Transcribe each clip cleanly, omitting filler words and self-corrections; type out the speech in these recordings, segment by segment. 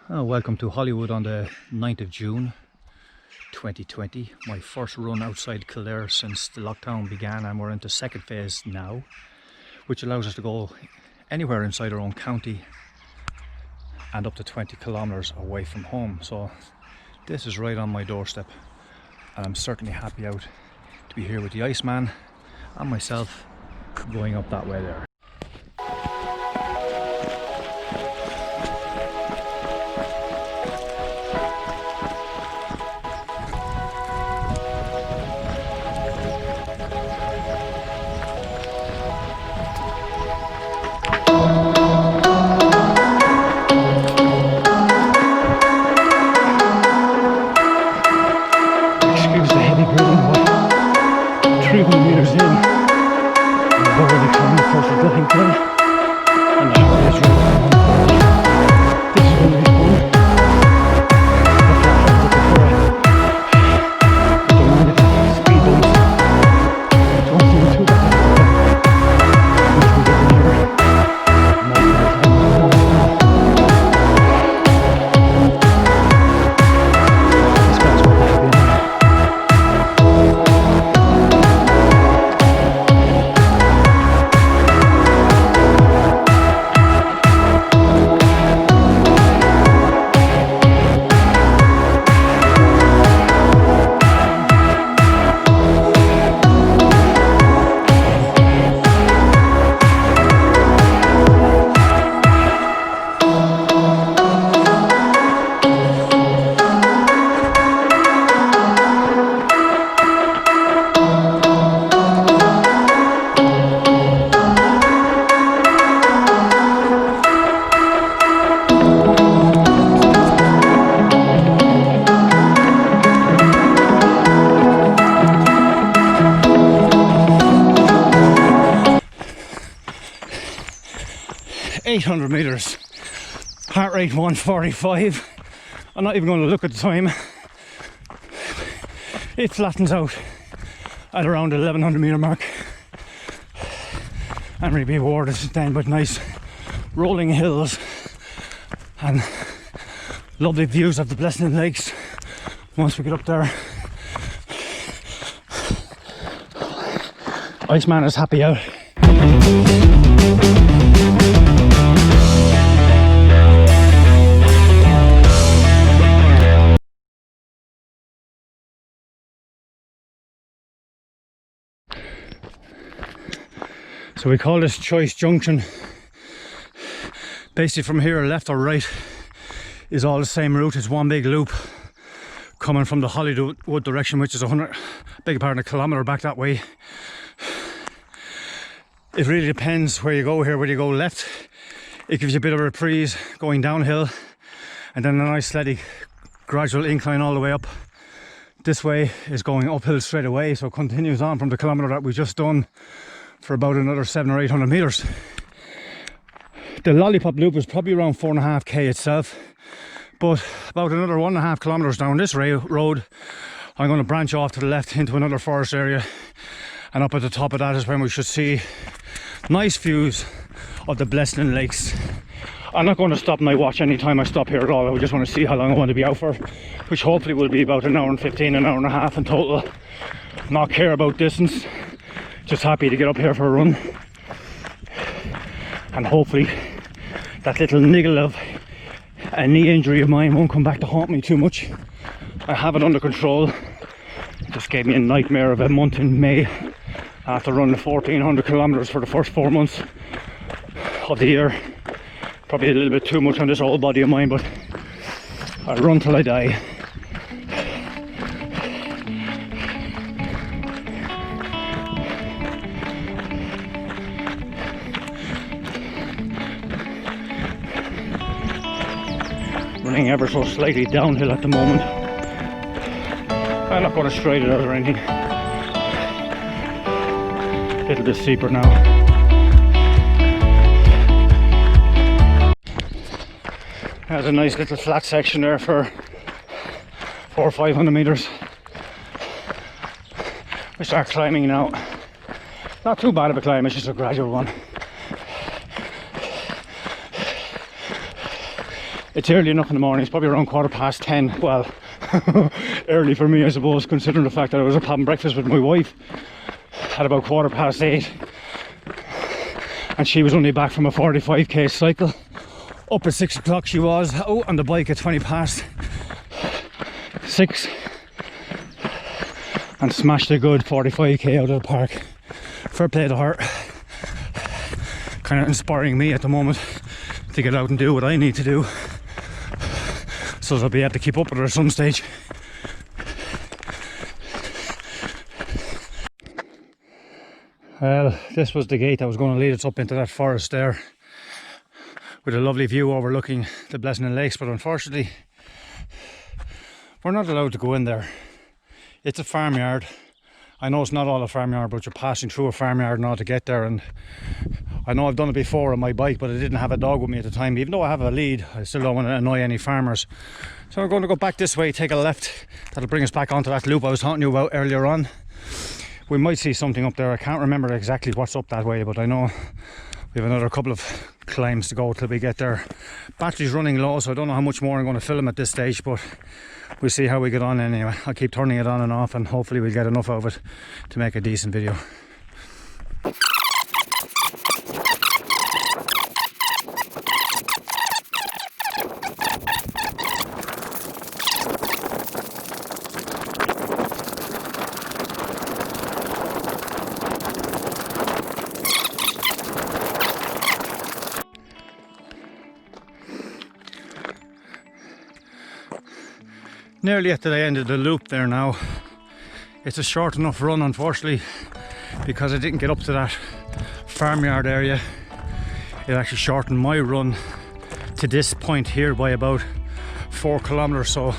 Welcome to Hollywood on the 9th of June 2020. My first run outside Kildare since the lockdown began, and we're into second phase now, which allows us to go anywhere inside our own county and up to 20 kilometers away from home. So this is right on my doorstep, and I'm certainly happy out to be here with the Iceman and myself going up that way there. Excuse the heavy breathing, but 300 meters in, I'm already coming first of the hill, and the heart is really this is going to be fun. Don't mind if the speed bumps don't seem too bad. Once we get in here, most of the time this guy's what they have been. $800 meters, heart rate 145. I'm not even going to look at the time. It flattens out at around the 1100 meter mark. I'm really rewarded then with nice rolling hills and lovely views of the Blessing Lakes once we get up there. Iceman is happy out. So we call this Choice Junction. Basically from here, left or right, is all the same route. It's one big loop coming from the Hollywood direction, which is a kilometre back that way. It really depends where you go here. Whether you go left, it gives you a bit of a reprise going downhill, and then a nice steady gradual incline all the way up. This way is going uphill straight away, so it continues on from the kilometre that we just done for about another 700 or 800 meters. The Lollipop Loop is probably around 4.5k itself, but about another 1.5 kilometers down this road, I'm going to branch off to the left into another forest area, and up at the top of that is when we should see nice views of the Blessing Lakes. I'm not going to stop my watch anytime I stop here at all. I just want to see how long I want to be out for, which hopefully will be about an hour and 15, an hour and a half in total. Not care about distance, just happy to get up here for a run, and hopefully that little niggle of a knee injury of mine won't come back to haunt me too much. I have it under control. It just gave me a nightmare of a month in May after running 1400 kilometers for the first 4 months of the year. Probably a little bit too much on this old body of mine, but I'll run till I die. Running ever so slightly downhill at the moment. I'm not going to straight it out or anything. A little bit steeper now. There's a nice little flat section there for 400 or 500 meters. We start climbing now. Not too bad of a climb, it's just a gradual one. It's early enough in the morning. It's probably around 10:15. Well, early for me, I suppose, considering the fact that I was up having breakfast with my wife at about 8:15, and she was only back from a 45k cycle. Up at 6 o'clock she was, out on the bike at 6:20, and smashed a good 45k out of the park. Fair play to her. Kind of inspiring me at the moment to get out and do what I need to do, so I'll be able to keep up with her at some stage. Well, this was the gate that was going to lead us up into that forest there, with a lovely view overlooking the Blessing Lakes, but unfortunately we're not allowed to go in there. It's a farmyard. I know it's not all a farmyard, but you're passing through a farmyard now to get there, and I know I've done it before on my bike, but I didn't have a dog with me at the time. Even though I have a lead, I still don't want to annoy any farmers. So we're going to go back this way, take a left. That'll bring us back onto that loop I was talking to you about earlier on. We might see something up there. I can't remember exactly what's up that way, but I know we have another couple of climbs to go till we get there. Battery's running low, so I don't know how much more I'm going to film at this stage, but we'll see how we get on anyway. I'll keep turning it on and off, and hopefully we'll get enough of it to make a decent video. Nearly at the end of the loop there now. It's a short enough run, unfortunately, because I didn't get up to that farmyard area. It actually shortened my run to this point here by about 4 kilometers. So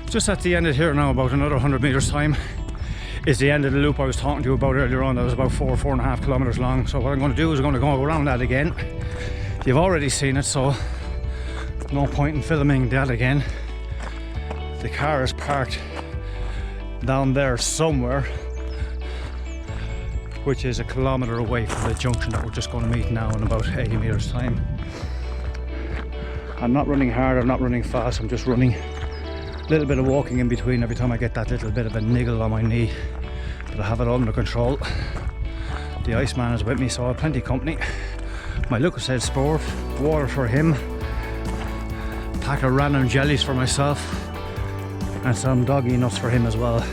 just at the end of here now, about another 100 meters time, is the end of the loop I was talking to you about earlier on. That was about 4.5 kilometers long. So what I'm going to do is I'm going to go around that again. You've already seen it, so no point in filming that again. The car is parked down there somewhere, which is 1 kilometer away from the junction that we're just going to meet now in about 80 meters time. I'm not running hard, I'm not running fast, I'm just running a little bit of walking in between every time I get that little bit of a niggle on my knee, but I have it all under control. The Iceman is with me, so I have plenty of company. My Lucozade Sport, water for him, a pack of random jellies for myself, and some doggy nuts for him as well,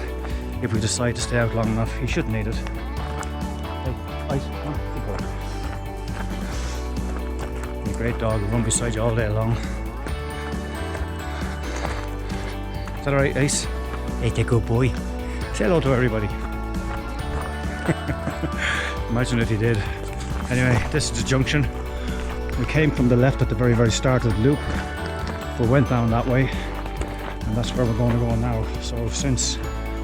if we decide to stay out long enough. He should need it. Hey, Ice, come on, good boy. He's a great dog, he'll run beside you all day long. Is that alright, Ace? Hey, a good boy. Say hello to everybody. Imagine if he did. Anyway, this is the junction. We came from the left at the very start of the loop. We went down that way, and that's where we're going to go now. So since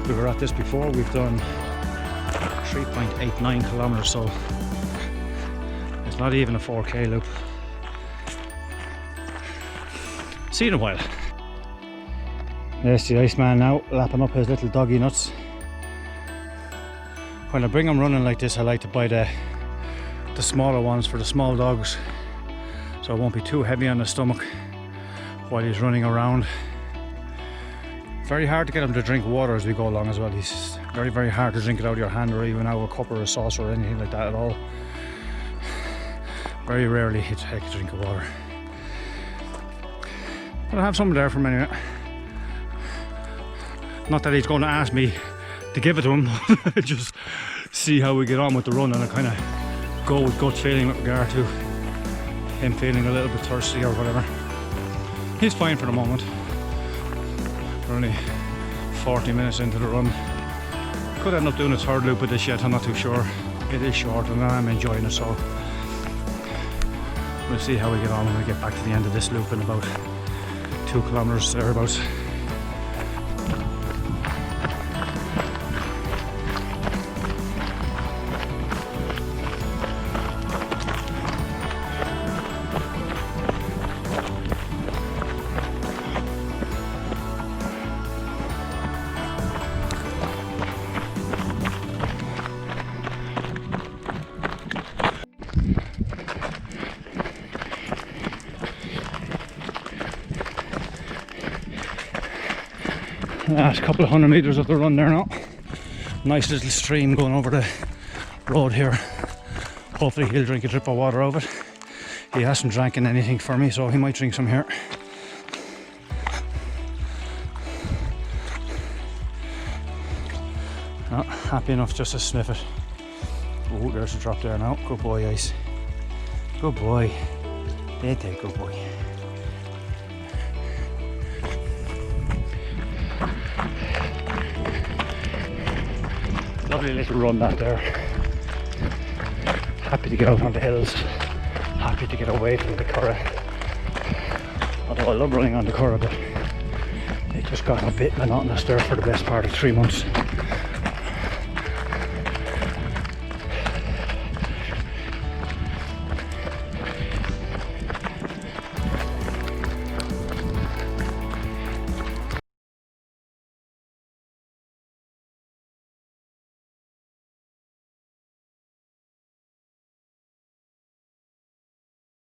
we were at this before, we've done 3.89 kilometers, so it's not even a 4k loop. See you in a while. There's the Iceman now, lapping up his little doggy nuts. When I bring him running like this, I like to buy the smaller ones for the small dogs, so it won't be too heavy on the stomach while he's running around. Very hard to get him to drink water as we go along as well. He's very hard to drink it out of your hand or even out of a cup or a saucer or anything like that at all. Very rarely he'd take a drink of water. But I have some there for him anyway. Not that he's going to ask me to give it to him, just see how we get on with the run, and I kind of go with gut feeling with regard to him feeling a little bit thirsty or whatever. He's fine for the moment. We're only 40 minutes into the run. Could end up doing a third loop with this yet, I'm not too sure. It is short and I'm enjoying it, so we'll see how we get on when we get back to the end of this loop in about 2 kilometers thereabouts. Last couple of 100 meters of the run there now. Nice little stream going over the road here. Hopefully he'll drink a drip of water out of it. He hasn't drank anything for me, so he might drink some here. Oh, happy enough just to sniff it. Oh, there's a drop there now. Good boy, Ice. Good boy. Good boy. Lovely little run that there. Happy to get out on the hills. Happy to get away from the Curragh. Although I love running on the Curragh, but it just got a bit monotonous there for the best part of 3 months.